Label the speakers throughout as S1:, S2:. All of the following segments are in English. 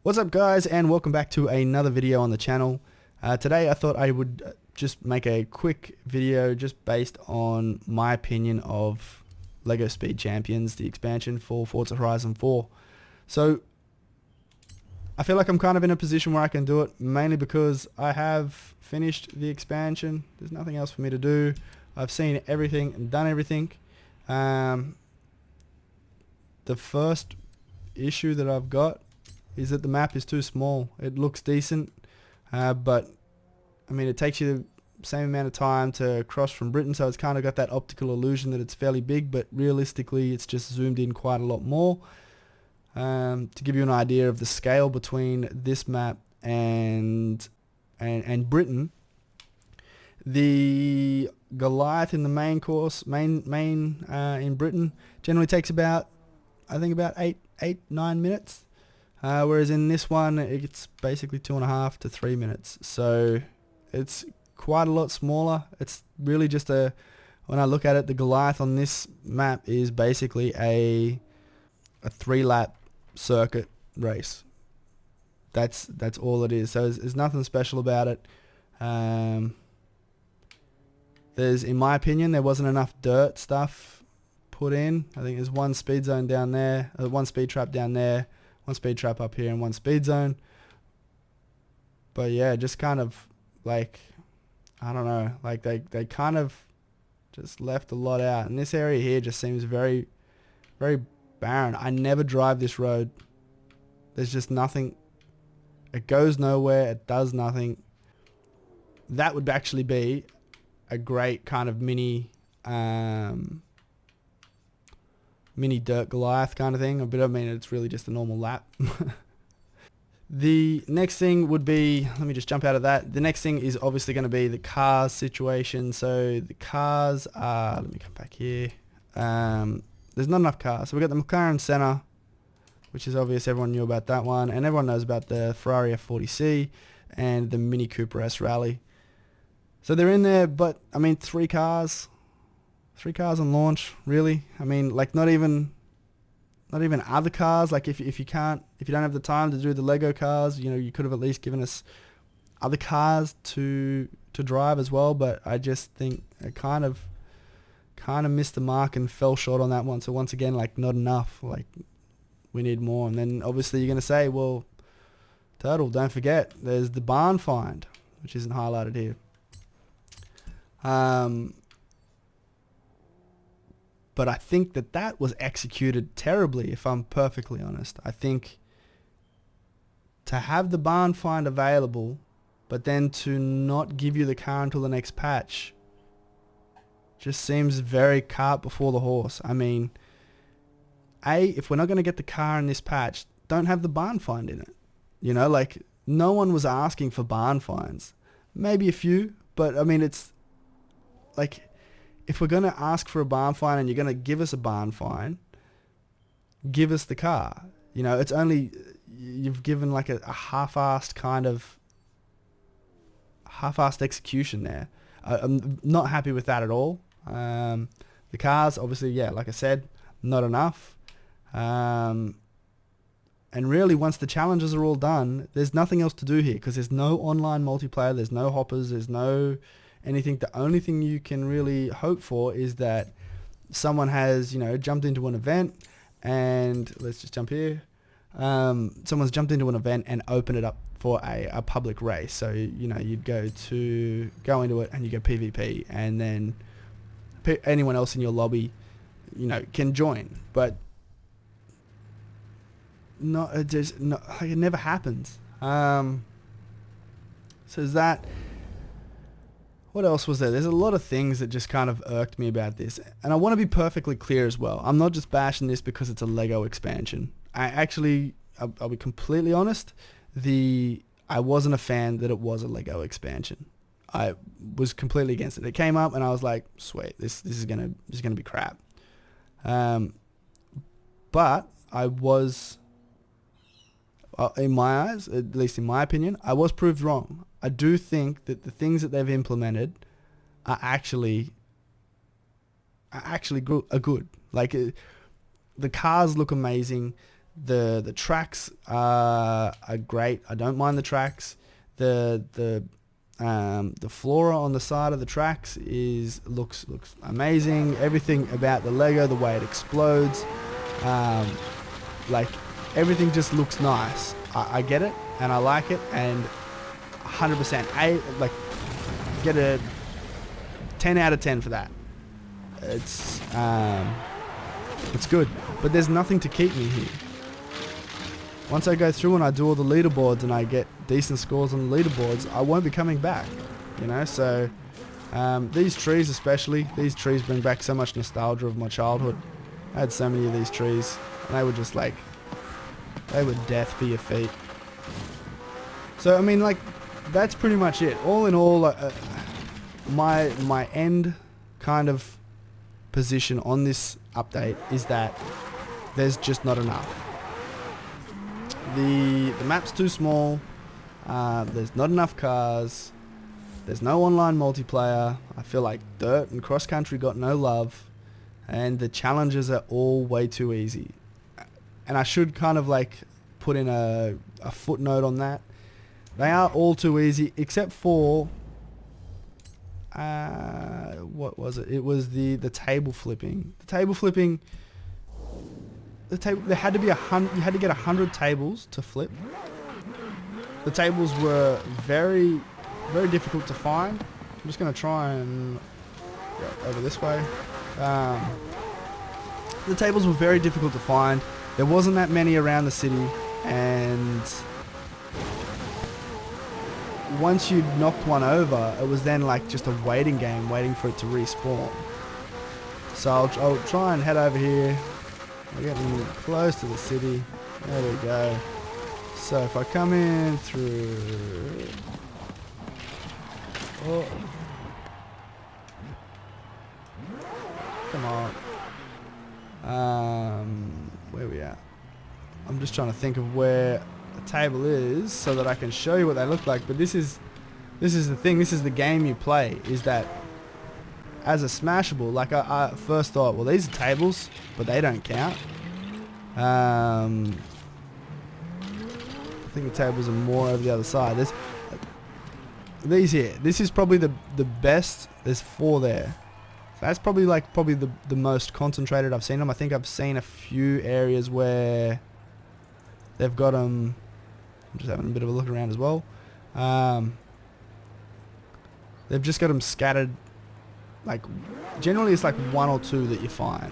S1: What's up guys, and welcome back to another video on the channel. Today I thought I would just make a quick video just based on my opinion of LEGO Speed Champions, the expansion for Forza Horizon 4. So I feel like I'm kind of in a position where I can do it, mainly because I have finished the expansion. There's nothing else for me to do. I've seen everything and done everything. The first issue that I've got is that the map is too small. It looks decent, but I mean it takes you the same amount of time to cross from Britain, so it's kind of got that optical illusion that it's fairly big, but realistically it's just zoomed in quite a lot more. To give you an idea of the scale between this map and Britain, the Goliath in the main course, in Britain generally takes about, I think, about 8-9 minutes. Whereas in this one, it's basically 2.5 to 3 minutes. So it's quite a lot smaller. It's really just when I look at it, the Goliath on this map is basically a 3-lap circuit race. That's all it is. So there's nothing special about it. In my opinion, there wasn't enough dirt stuff put in. I think there's one speed zone down there, one speed trap down there, one speed trap up here, and one speed zone. But yeah, just kind of like, I don't know, like they kind of just left a lot out, and this area here just seems very, very barren. I never drive this road. There's just nothing. It goes nowhere. It does nothing. That would actually be a great kind of mini dirt Goliath kind of thing, but I mean it's really just a normal lap. The next thing would be, let me just jump out of that. The next thing is obviously going to be the cars situation. So the cars are, let me come back here. There's not enough cars. So we've got the McLaren Senna, which is obvious, everyone knew about that one, and everyone knows about the Ferrari F40C and the Mini Cooper S Rally. So they're in there, but I mean 3 cars on launch, really. I mean, like not even other cars. Like if you don't have the time to do the Lego cars, you know, you could have at least given us other cars to drive as well. But I just think it kind of missed the mark and fell short on that one. So once again, like not enough. Like we need more. And then obviously you're gonna say, well, Turtle, don't forget, there's the barn find, which isn't highlighted here. But I think that was executed terribly, if I'm perfectly honest. I think to have the barn find available, but then to not give you the car until the next patch, just seems very cart before the horse. I mean, if we're not going to get the car in this patch, don't have the barn find in it. You know, like no one was asking for barn finds. Maybe a few, but I mean, it's like, if we're going to ask for a barn find and you're going to give us a barn find, give us the car. You know, it's only, you've given like a half-assed execution there. I'm not happy with that at all. The cars, obviously, yeah, like I said, not enough. And really, once the challenges are all done, there's nothing else to do here because there's no online multiplayer, there's no hoppers, there's no anything. The only thing you can really hope for is that someone has, you know, jumped into an event, and let's just jump here. Someone's jumped into an event and opened it up for a public race. So, you know, you'd go into it and you go PvP, and then anyone else in your lobby, you know, can join. But it never happens. So is that. What else was there? There's a lot of things that just kind of irked me about this. And I want to be perfectly clear as well. I'm not just bashing this because it's a Lego expansion. I'll be completely honest, I wasn't a fan that it was a Lego expansion. I was completely against it. It came up and I was like, sweet, this is gonna be crap. But I was, in my eyes, at least in my opinion, I was proved wrong. I do think that the things that they've implemented are actually good. Like the cars look amazing. The tracks are great. I don't mind the tracks. The flora on the side of the tracks looks amazing. Everything about the Lego, the way it explodes, like everything just looks nice. I get it and I like it, and 100% like get a 10 out of 10 for that. It's good, but there's nothing to keep me here. Once I go through and I do all the leaderboards and I get decent scores on the leaderboards, I won't be coming back, you know. So these trees especially, these trees bring back so much nostalgia of my childhood. I had so many of these trees and they were just like, they were death for your feet. So I mean, like, that's pretty much it. All in all, my end kind of position on this update is that there's just not enough. The map's too small, there's not enough cars, there's no online multiplayer. I feel like Dirt and Cross Country got no love, and the challenges are all way too easy. And I should kind of like put in a footnote on that. They are all too easy, except for what was it? It was the table flipping. The table flipping. There had to be you had to get 100 tables to flip. The tables were very, very difficult to find. I'm just going to try and go over this way. The tables were very difficult to find. There wasn't that many around the city, and once you knocked one over, it was then like just a waiting game, waiting for it to respawn. So I'll try and head over here. We're getting close to the city. There we go. So if I come in through... Oh. Come on. Where we at? I'm just trying to think of where the table is so that I can show you what they look like. But this is the thing. This is the game you play. Is that as a smashable, like I first thought, well, these are tables, but they don't count. I think the tables are more over the other side. There's these here. This is probably the best. There's 4 there. So that's probably the most concentrated I've seen them. I think I've seen a few areas where they've got them. I'm just having a bit of a look around as well. They've just got them scattered. Like, generally it's like 1 or 2 that you find.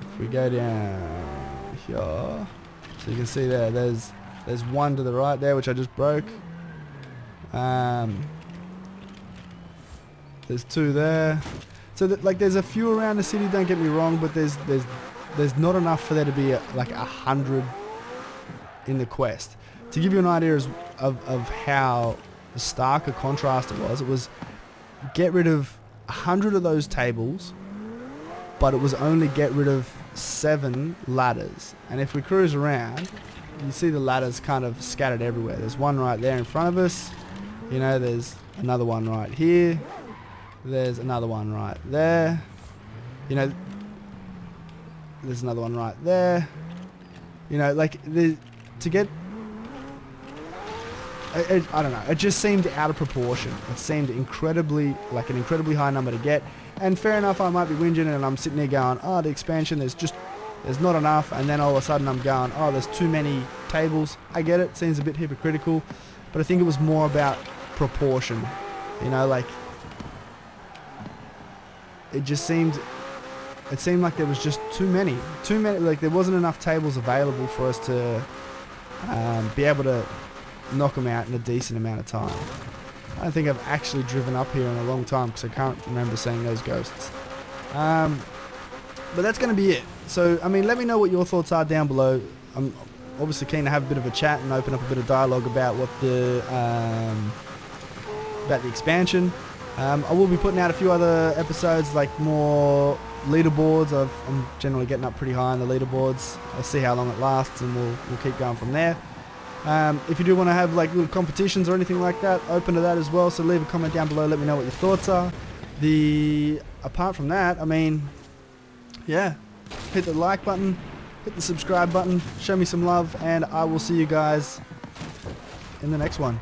S1: If we go down here, so you can see there's 1 to the right there, which I just broke. There's 2 there. So like there's a few around the city, don't get me wrong, but there's not enough for there to be like 100 in the quest. To give you an idea of how stark a contrast it was get rid of 100 of those tables, but it was only get rid of 7 ladders. And if we cruise around, you see the ladders kind of scattered everywhere. There's one right there in front of us. You know, there's another one right here. There's another one right there. You know, there's another one right there. You know, like to get... I don't know. It just seemed out of proportion. It seemed an incredibly high number to get. And fair enough, I might be whinging and I'm sitting there going, oh, the expansion, there's not enough. And then all of a sudden I'm going, oh, there's too many tables. I get it. Seems a bit hypocritical. But I think it was more about proportion. You know, like... It seemed like there was just too many. Like there wasn't enough tables available for us to be able to knock them out in a decent amount of time. I don't think I've actually driven up here in a long time because I can't remember seeing those ghosts. But that's going to be it. So, I mean, let me know what your thoughts are down below. I'm obviously keen to have a bit of a chat and open up a bit of dialogue about what about the expansion. I will be putting out a few other episodes, like more leaderboards. I'm generally getting up pretty high on the leaderboards. I'll see how long it lasts and we'll keep going from there. If you do want to have like little competitions or anything like that, open to that as well. So leave a comment down below. Let me know what your thoughts are. Apart from that, I mean, yeah, hit the like button. hit the subscribe button, show me some love, and I will see you guys in the next one.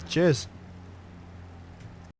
S1: Cheers.